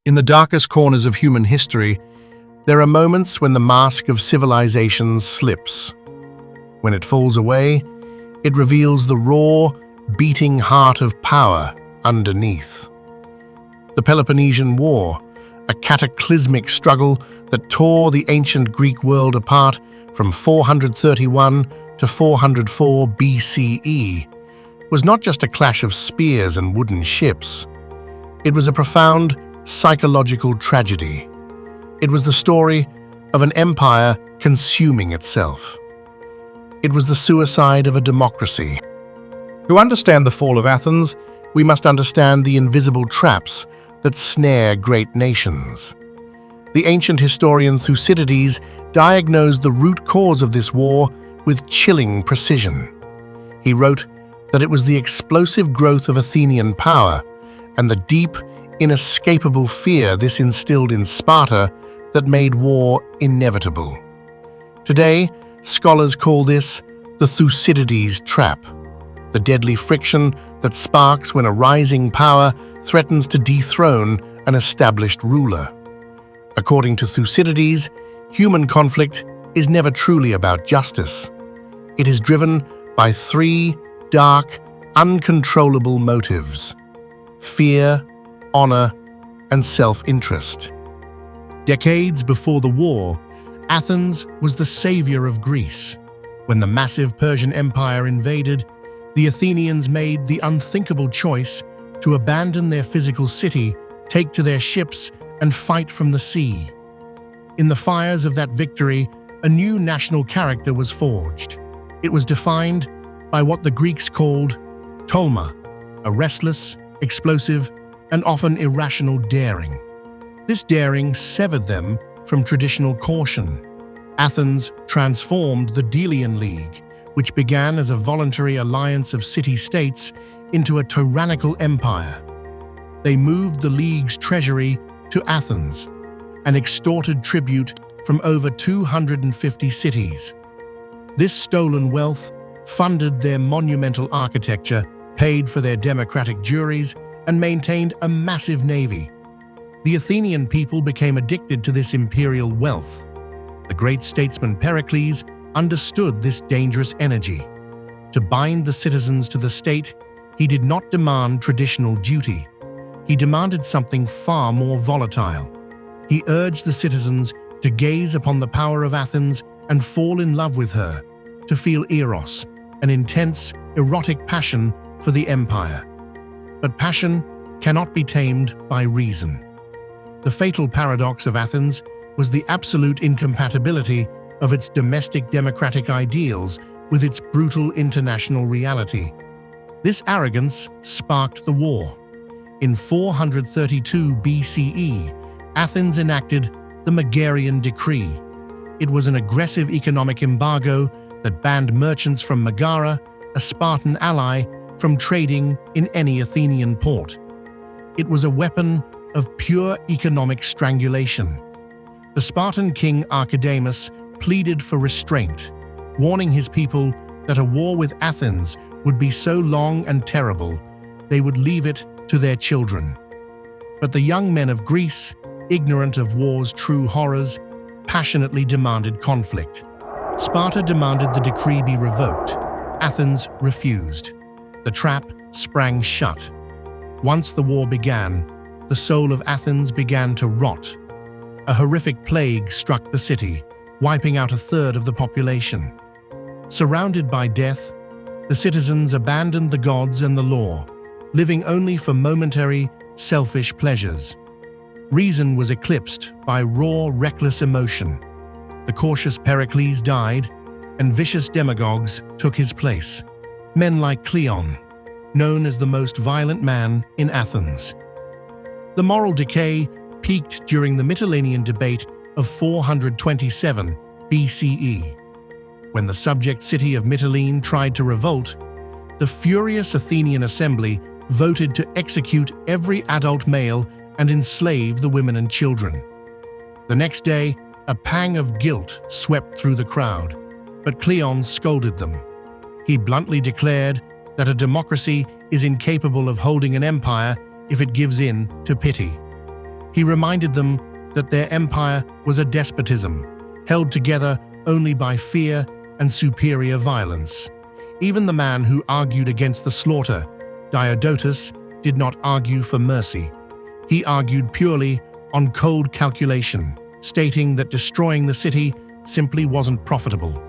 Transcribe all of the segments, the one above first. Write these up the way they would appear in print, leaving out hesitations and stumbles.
In the darkest corners of human history, there are moments when the mask of civilization slips. When it falls away, it reveals the raw, beating heart of power underneath. The Peloponnesian War, a cataclysmic struggle that tore the ancient Greek world apart from 431 to 404 BCE, was not just a clash of spears and wooden ships. It was a profound psychological tragedy. It was the story of an empire consuming itself. It was the suicide of a democracy. To understand the fall of Athens, we must understand the invisible traps that snare great nations. The ancient historian Thucydides diagnosed the root cause of this war with chilling precision. He wrote that it was the explosive growth of Athenian power and the deep, inescapable fear this instilled in Sparta that made war inevitable. Today, scholars call this the Thucydides Trap, the deadly friction that sparks when a rising power threatens to dethrone an established ruler. According to Thucydides, human conflict is never truly about justice. It is driven by three dark, uncontrollable motives: fear, honor, and self-interest. Decades before the war, Athens was the savior of Greece. When the massive Persian Empire invaded, the Athenians made the unthinkable choice to abandon their physical city, take to their ships, and fight from the sea. In the fires of that victory, a new national character was forged. It was defined by what the Greeks called tolma, a restless, explosive, and often irrational daring. This daring severed them from traditional caution. Athens transformed the Delian League, which began as a voluntary alliance of city-states, into a tyrannical empire. They moved the League's treasury to Athens and extorted tribute from over 250 cities. This stolen wealth funded their monumental architecture, paid for their democratic juries, and maintained a massive navy. The Athenian people became addicted to this imperial wealth. The great statesman Pericles understood this dangerous energy. To bind the citizens to the state, he did not demand traditional duty. He demanded something far more volatile. He urged the citizens to gaze upon the power of Athens and fall in love with her, to feel eros, an intense, erotic passion for the empire. But passion cannot be tamed by reason. The fatal paradox of Athens was the absolute incompatibility of its domestic democratic ideals with its brutal international reality. This arrogance sparked the war. In 432 BCE, Athens enacted the Megarian Decree. It was an aggressive economic embargo that banned merchants from Megara, a Spartan ally, from trading in any Athenian port. It was a weapon of pure economic strangulation. The Spartan king Archidamus pleaded for restraint, warning his people that a war with Athens would be so long and terrible they would leave it to their children. But the young men of Greece, ignorant of war's true horrors, passionately demanded conflict. Sparta demanded the decree be revoked. Athens refused. The trap sprang shut. Once the war began, the soul of Athens began to rot. A horrific plague struck the city, wiping out a third of the population. Surrounded by death, the citizens abandoned the gods and the law, living only for momentary, selfish pleasures. Reason was eclipsed by raw, reckless emotion. The cautious Pericles died, and vicious demagogues took his place. Men like Cleon, known as the most violent man in Athens. The moral decay peaked during the Mytilenean Debate of 427 BCE. When the subject city of Mytilene tried to revolt, the furious Athenian assembly voted to execute every adult male and enslave the women and children. The next day, a pang of guilt swept through the crowd, but Cleon scolded them. He bluntly declared that a democracy is incapable of holding an empire if it gives in to pity. He reminded them that their empire was a despotism, held together only by fear and superior violence. Even the man who argued against the slaughter, Diodotus, did not argue for mercy. He argued purely on cold calculation, stating that destroying the city simply wasn't profitable.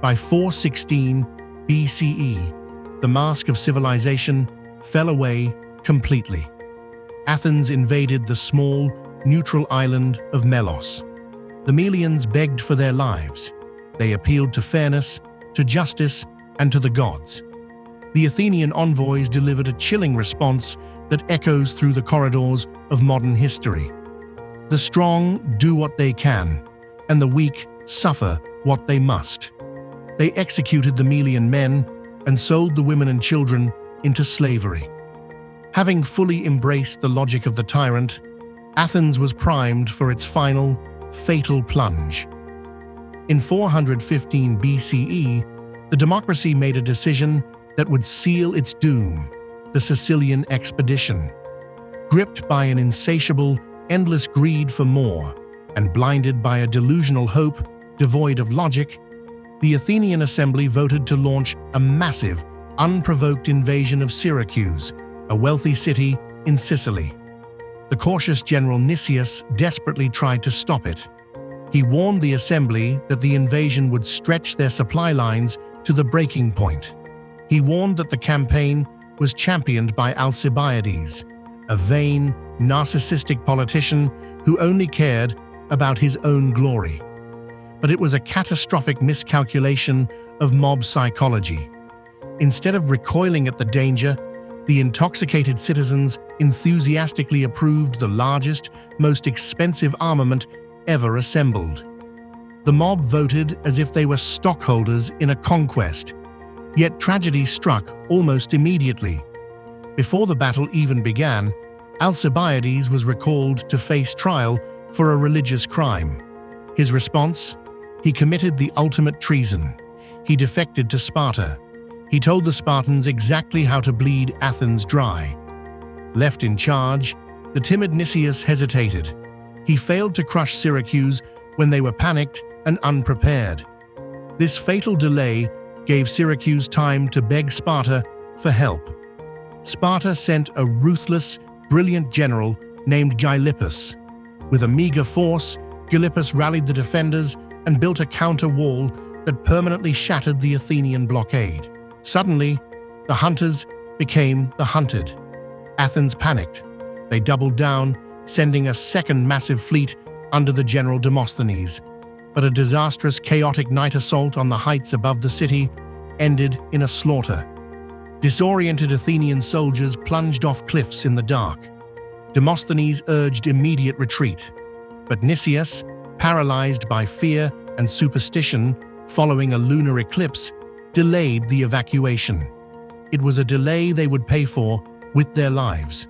By 416 BCE, the mask of civilization fell away completely. Athens invaded the small, neutral island of Melos. The Melians begged for their lives. They appealed to fairness, to justice, and to the gods. The Athenian envoys delivered a chilling response that echoes through the corridors of modern history. The strong do what they can, and the weak suffer what they must. They executed the Melian men and sold the women and children into slavery. Having fully embraced the logic of the tyrant, Athens was primed for its final, fatal plunge. In 415 BCE, the democracy made a decision that would seal its doom: the Sicilian expedition. Gripped by an insatiable, endless greed for more, and blinded by a delusional hope devoid of logic, the Athenian assembly voted to launch a massive, unprovoked invasion of Syracuse, a wealthy city in Sicily. The cautious general Nicias desperately tried to stop it. He warned the assembly that the invasion would stretch their supply lines to the breaking point. He warned that the campaign was championed by Alcibiades, a vain, narcissistic politician who only cared about his own glory. But it was a catastrophic miscalculation of mob psychology. Instead of recoiling at the danger, the intoxicated citizens enthusiastically approved the largest, most expensive armament ever assembled. The mob voted as if they were stockholders in a conquest, yet tragedy struck almost immediately. Before the battle even began, Alcibiades was recalled to face trial for a religious crime. His response? He committed the ultimate treason. He defected to Sparta. He told the Spartans exactly how to bleed Athens dry. Left in charge, the timid Nicias hesitated. He failed to crush Syracuse when they were panicked and unprepared. This fatal delay gave Syracuse time to beg Sparta for help. Sparta sent a ruthless, brilliant general named Gylippus. With a meager force, Gylippus rallied the defenders and built a counter-wall that permanently shattered the Athenian blockade. Suddenly, the hunters became the hunted. Athens panicked. They doubled down, sending a second massive fleet under the general Demosthenes. But a disastrous, chaotic night assault on the heights above the city ended in a slaughter. Disoriented Athenian soldiers plunged off cliffs in the dark. Demosthenes urged immediate retreat, but Nicias, paralyzed by fear and superstition following a lunar eclipse, delayed the evacuation. It was a delay they would pay for with their lives.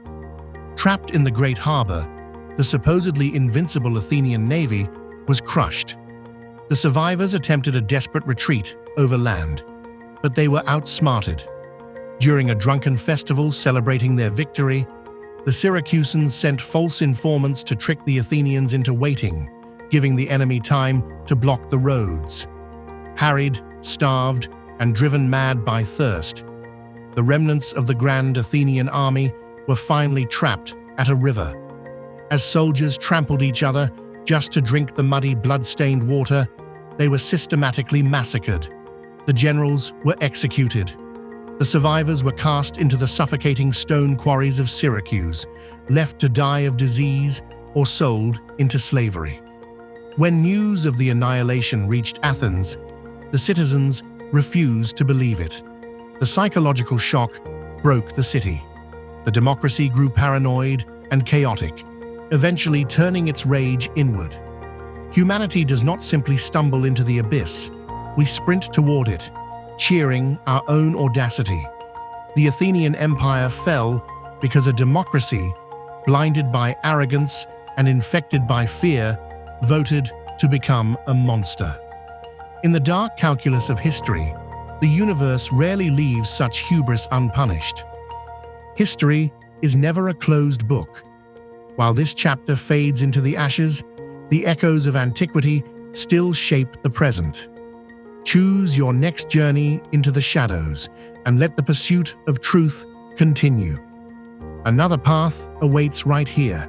Trapped in the Great Harbor, the supposedly invincible Athenian navy was crushed. The survivors attempted a desperate retreat over land, but they were outsmarted. During a drunken festival celebrating their victory, the Syracusans sent false informants to trick the Athenians into waiting, giving the enemy time to block the roads. Harried, starved, and driven mad by thirst, the remnants of the grand Athenian army were finally trapped at a river. As soldiers trampled each other just to drink the muddy, blood-stained water, they were systematically massacred. The generals were executed. The survivors were cast into the suffocating stone quarries of Syracuse, left to die of disease or sold into slavery. When news of the annihilation reached Athens, the citizens refused to believe it. The psychological shock broke the city. The democracy grew paranoid and chaotic, eventually turning its rage inward. Humanity does not simply stumble into the abyss. We sprint toward it, cheering our own audacity. The Athenian Empire fell because a democracy, blinded by arrogance and infected by fear, voted to become a monster. In the dark calculus of history, the universe rarely leaves such hubris unpunished. History is never a closed book. While this chapter fades into the ashes, the echoes of antiquity still shape the present. Choose your next journey into the shadows and let the pursuit of truth continue. Another path awaits right here,